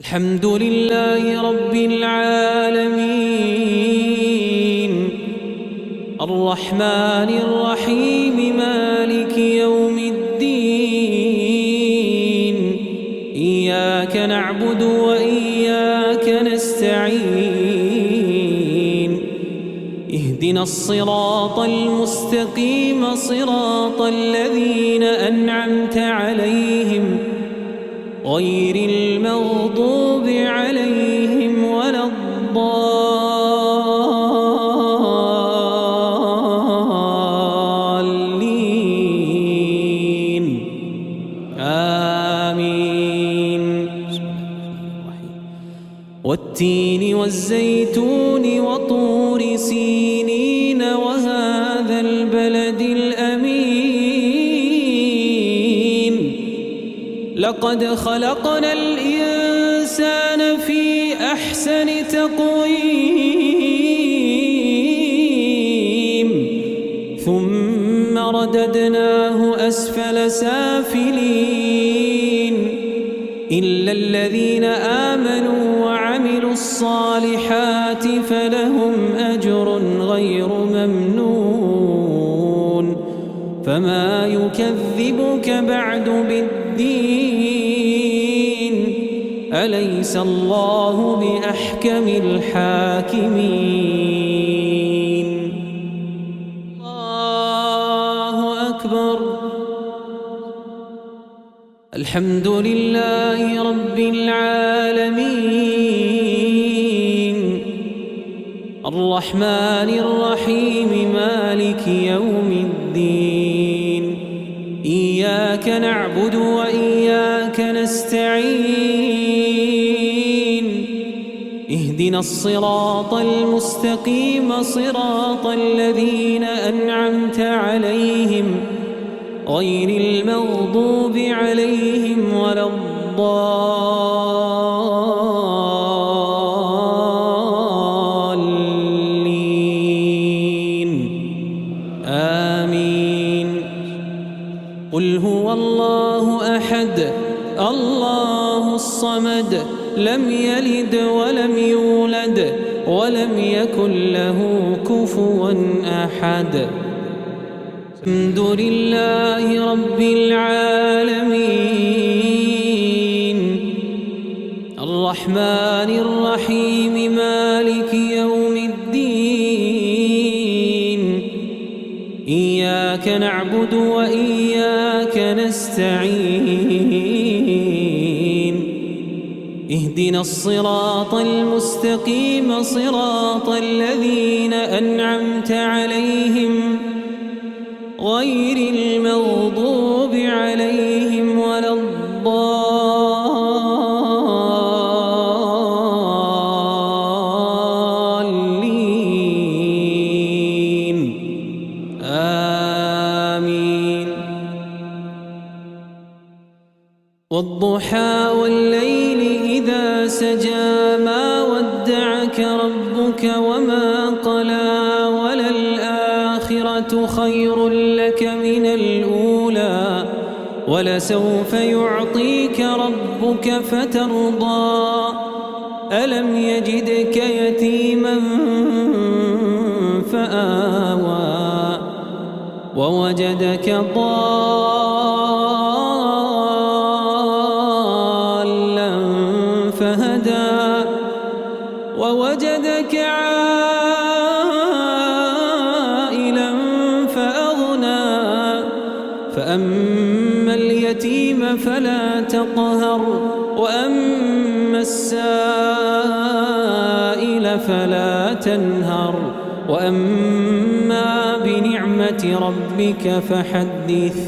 الحمد لله رب العالمين الرحمن الرحيم مالك يوم الدين إياك نعبد وإياك نستعين اهدنا الصراط المستقيم صراط الذين أنعمت عليهم غير المغضوب عليهم ولا الضالين آمين. والتين والزيتون وطور سينين وهذا البلد الأمين لقد خلقنا الإنسان في أحسن تقويم ثم رددناه أسفل سافلين إلا الذين آمنوا وعملوا الصالحات فلهم أجر غير ممنون فما يكذبك بعد بالدين أليس الله بأحكم الحاكمين. الله أكبر. الحمد لله رب العالمين الرحمن الرحيم مالك يوم الدين إياك نعبد وإياك نستعين اهدنا الصراط المستقيم صراط الذين أنعمت عليهم غير المغضوب عليهم ولا الضالين آمين. قل هو الله أحد الله الصمد لم يلد ولم يولد ولم يكن له كفوا أحد. الحمد لله رب العالمين الرحمن الرحيم مالك يوم الدين إياك نعبد وإياك نستعين اهدنا الصراط المستقيم صراط الذين أنعمت عليهم غير المغضوب عليهم ولا الضالين آمين. والضحى والليل إذا سجى ما ودعك ربك وما قلى وللآخرة خير لك من الأولى ولسوف يعطيك ربك فترضى ألم يجدك يتيما فآوى ووجدك ضالا فهدى ووجدك عائلا فأغنى فأما اليتيم فلا تقهر وأما السائل فلا تنهر وأما بنعمة ربك فحدث.